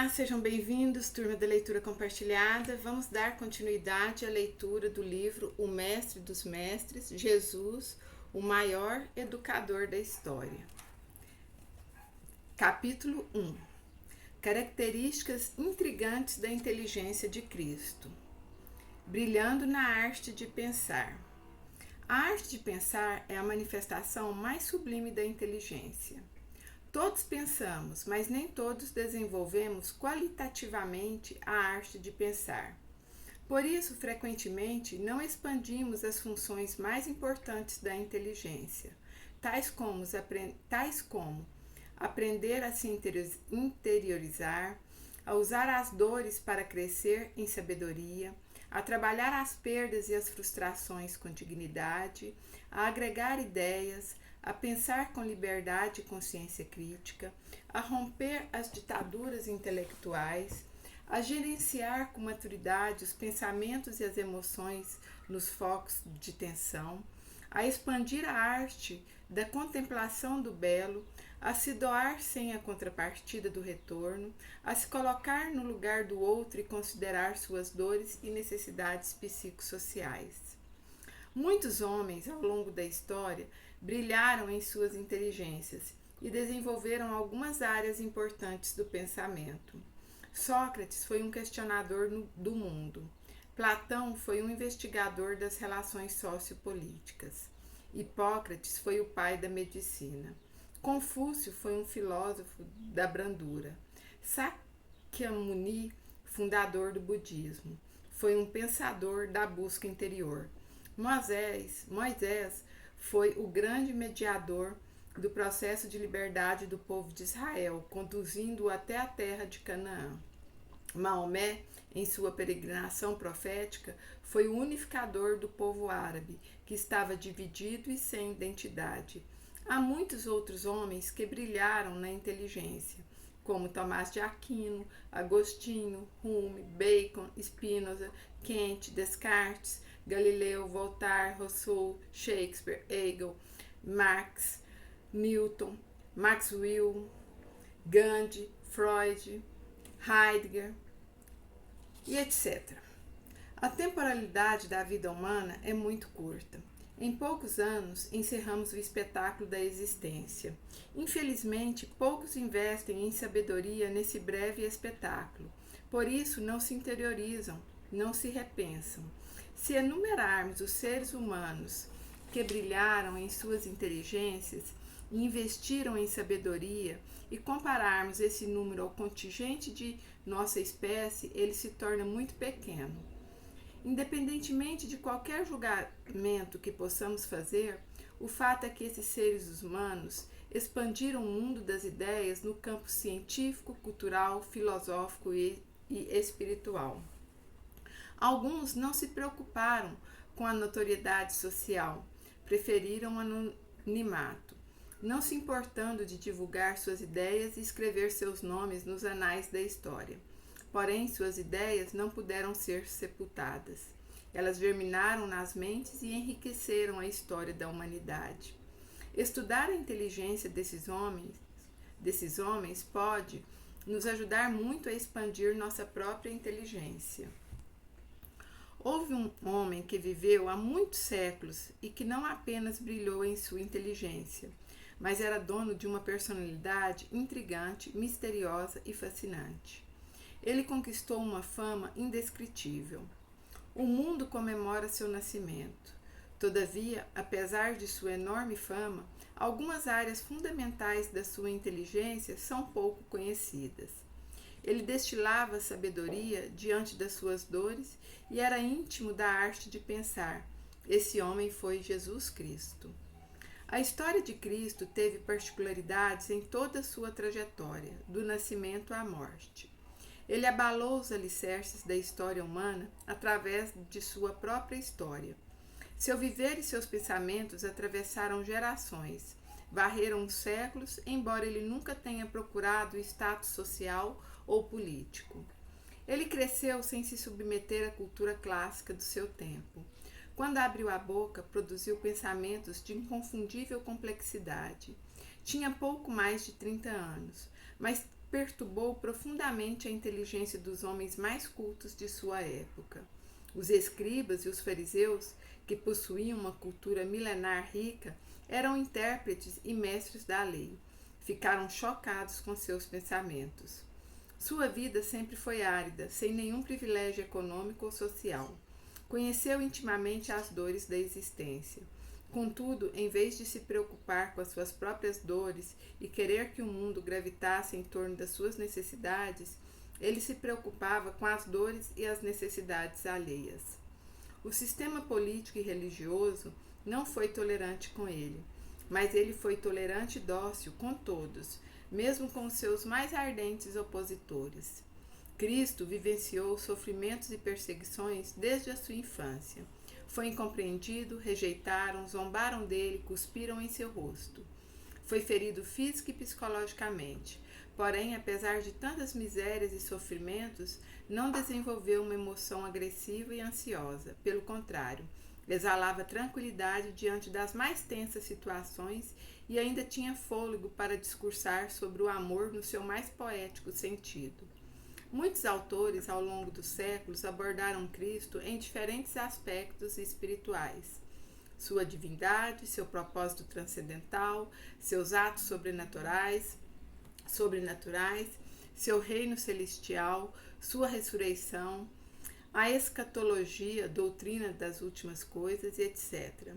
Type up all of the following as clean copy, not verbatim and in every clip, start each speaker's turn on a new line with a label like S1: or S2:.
S1: Olá, sejam bem-vindos, turma da leitura compartilhada. Vamos dar continuidade à leitura do livro O Mestre dos Mestres, Jesus, o maior educador da história. Capítulo 1. Características intrigantes da inteligência de Cristo. Brilhando na arte de pensar. A arte de pensar é a manifestação mais sublime da inteligência. Todos pensamos, mas nem todos desenvolvemos qualitativamente a arte de pensar. Por isso, frequentemente, não expandimos as funções mais importantes da inteligência, tais como aprender a se interiorizar, a usar as dores para crescer em sabedoria, a trabalhar as perdas e as frustrações com dignidade, a agregar ideias, a pensar com liberdade e consciência crítica, a romper as ditaduras intelectuais, a gerenciar com maturidade os pensamentos e as emoções nos focos de tensão, a expandir a arte da contemplação do belo, a se doar sem a contrapartida do retorno, a se colocar no lugar do outro e considerar suas dores e necessidades psicossociais. Muitos homens, ao longo da história, brilharam em suas inteligências e desenvolveram algumas áreas importantes do pensamento. Sócrates foi um questionador do mundo. Platão foi um investigador das relações sociopolíticas. Hipócrates foi o pai da medicina. Confúcio foi um filósofo da brandura. Sakyamuni, fundador do budismo, foi um pensador da busca interior. Moisés foi o grande mediador do processo de liberdade do povo de Israel, conduzindo-o até a terra de Canaã. Maomé, em sua peregrinação profética, foi o unificador do povo árabe, que estava dividido e sem identidade. Há muitos outros homens que brilharam na inteligência, como Tomás de Aquino, Agostinho, Hume, Bacon, Spinoza, Kant, Descartes, Galileu, Voltaire, Rousseau, Shakespeare, Hegel, Marx, Newton, Maxwell, Gandhi, Freud, Heidegger e etc. A temporalidade da vida humana é muito curta. Em poucos anos, encerramos o espetáculo da existência. Infelizmente, poucos investem em sabedoria nesse breve espetáculo. Por isso, não se interiorizam, não se repensam. Se enumerarmos os seres humanos que brilharam em suas inteligências e investiram em sabedoria e compararmos esse número ao contingente de nossa espécie, ele se torna muito pequeno. Independentemente de qualquer julgamento que possamos fazer, o fato é que esses seres humanos expandiram o mundo das ideias no campo científico, cultural, filosófico e espiritual. Alguns não se preocuparam com a notoriedade social, preferiram anonimato, não se importando de divulgar suas ideias e escrever seus nomes nos anais da história. Porém, suas ideias não puderam ser sepultadas. Elas germinaram nas mentes e enriqueceram a história da humanidade. Estudar a inteligência desses homens pode nos ajudar muito a expandir nossa própria inteligência. Houve um homem que viveu há muitos séculos e que não apenas brilhou em sua inteligência, mas era dono de uma personalidade intrigante, misteriosa e fascinante. Ele conquistou uma fama indescritível. O mundo comemora seu nascimento. Todavia, apesar de sua enorme fama, algumas áreas fundamentais da sua inteligência são pouco conhecidas. Ele destilava sabedoria diante das suas dores e era íntimo da arte de pensar. Esse homem foi Jesus Cristo. A história de Cristo teve particularidades em toda a sua trajetória, do nascimento à morte. Ele abalou os alicerces da história humana através de sua própria história. Seu viver e seus pensamentos atravessaram gerações, varreram os séculos, embora ele nunca tenha procurado status social ou político. Ele cresceu sem se submeter à cultura clássica do seu tempo. Quando abriu a boca, produziu pensamentos de inconfundível complexidade. Tinha pouco mais de 30 anos, mas perturbou profundamente a inteligência dos homens mais cultos de sua época. Os escribas e os fariseus, que possuíam uma cultura milenar rica, eram intérpretes e mestres da lei. Ficaram chocados com seus pensamentos. Sua vida sempre foi árida, sem nenhum privilégio econômico ou social. Conheceu intimamente as dores da existência. Contudo, em vez de se preocupar com as suas próprias dores e querer que o mundo gravitasse em torno das suas necessidades, ele se preocupava com as dores e as necessidades alheias. O sistema político e religioso não foi tolerante com ele, mas ele foi tolerante e dócil com todos, mesmo com os seus mais ardentes opositores. Cristo vivenciou sofrimentos e perseguições desde a sua infância. Foi incompreendido, rejeitaram, zombaram dele, cuspiram em seu rosto. Foi ferido física e psicologicamente. Porém, apesar de tantas misérias e sofrimentos, não desenvolveu uma emoção agressiva e ansiosa. Pelo contrário, exalava tranquilidade diante das mais tensas situações e ainda tinha fôlego para discursar sobre o amor no seu mais poético sentido. Muitos autores, ao longo dos séculos, abordaram Cristo em diferentes aspectos espirituais. Sua divindade, seu propósito transcendental, seus atos sobrenaturais, seu reino celestial, sua ressurreição, a escatologia, doutrina das últimas coisas, etc.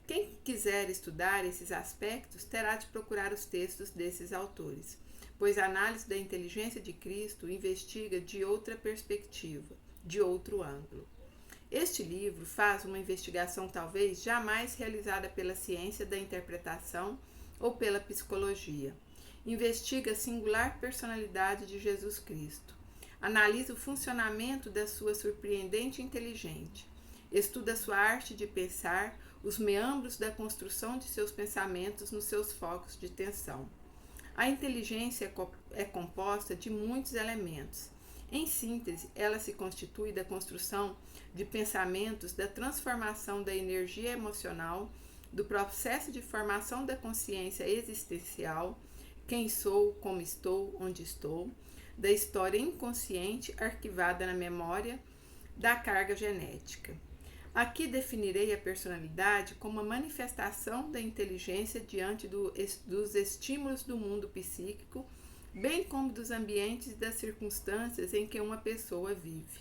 S1: Quem quiser estudar esses aspectos terá de procurar os textos desses autores, pois a análise da inteligência de Cristo investiga de outra perspectiva, de outro ângulo. Este livro faz uma investigação talvez jamais realizada pela ciência da interpretação ou pela psicologia. Investiga a singular personalidade de Jesus Cristo. Analisa o funcionamento da sua surpreendente inteligência. Estuda sua arte de pensar, os meandros da construção de seus pensamentos nos seus focos de tensão. A inteligência é composta de muitos elementos. Em síntese, ela se constitui da construção de pensamentos, da transformação da energia emocional, do processo de formação da consciência existencial, quem sou, como estou, onde estou, da história inconsciente arquivada na memória, da carga genética. Aqui definirei a personalidade como a manifestação da inteligência diante dos estímulos do mundo psíquico, bem como dos ambientes e das circunstâncias em que uma pessoa vive.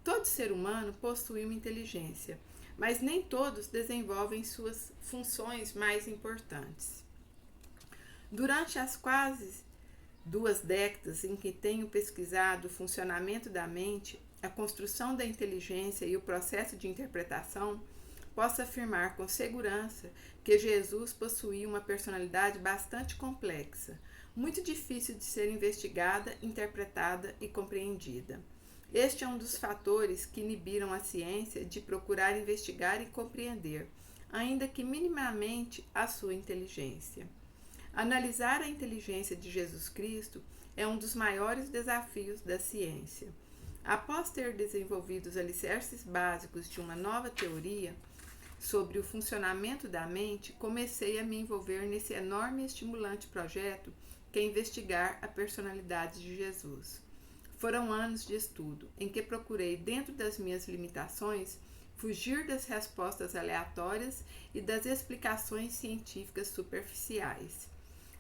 S1: Todo ser humano possui uma inteligência, mas nem todos desenvolvem suas funções mais importantes. Durante as quase 2 décadas em que tenho pesquisado o funcionamento da mente, a construção da inteligência e o processo de interpretação, posso afirmar com segurança que Jesus possuía uma personalidade bastante complexa, muito difícil de ser investigada, interpretada e compreendida. Este é um dos fatores que inibiram a ciência de procurar investigar e compreender, ainda que minimamente, a sua inteligência. Analisar a inteligência de Jesus Cristo é um dos maiores desafios da ciência. Após ter desenvolvido os alicerces básicos de uma nova teoria sobre o funcionamento da mente, comecei a me envolver nesse enorme e estimulante projeto que é investigar a personalidade de Jesus. Foram anos de estudo, em que procurei, dentro das minhas limitações, fugir das respostas aleatórias e das explicações científicas superficiais.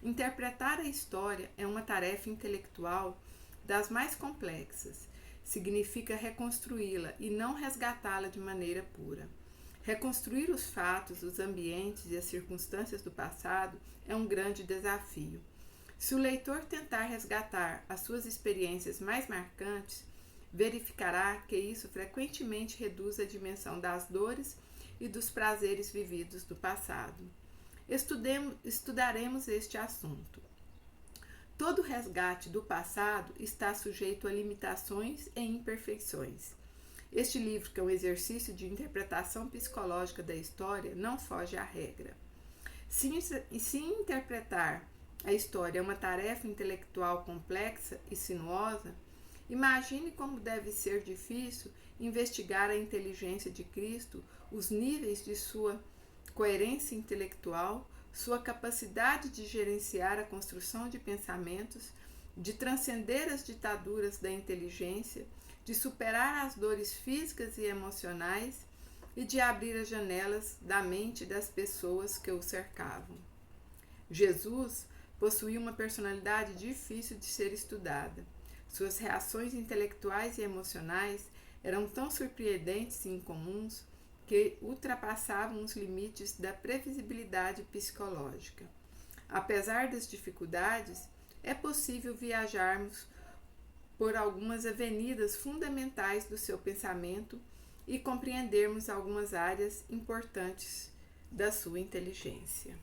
S1: Interpretar a história é uma tarefa intelectual das mais complexas. Significa reconstruí-la e não resgatá-la de maneira pura. Reconstruir os fatos, os ambientes e as circunstâncias do passado é um grande desafio. Se o leitor tentar resgatar as suas experiências mais marcantes, verificará que isso frequentemente reduz a dimensão das dores e dos prazeres vividos do passado. Estudaremos este assunto. Todo resgate do passado está sujeito a limitações e imperfeições. Este livro, que é um exercício de interpretação psicológica da história, não foge à regra. Se interpretar a história é uma tarefa intelectual complexa e sinuosa, imagine como deve ser difícil investigar a inteligência de Cristo, os níveis de sua coerência intelectual, sua capacidade de gerenciar a construção de pensamentos de transcender as ditaduras da inteligência, de superar as dores físicas e emocionais e de abrir as janelas da mente das pessoas que o cercavam. Jesus possuía uma personalidade difícil de ser estudada. Suas reações intelectuais e emocionais eram tão surpreendentes e incomuns que ultrapassavam os limites da previsibilidade psicológica. Apesar das dificuldades, é possível viajarmos por algumas avenidas fundamentais do seu pensamento e compreendermos algumas áreas importantes da sua inteligência.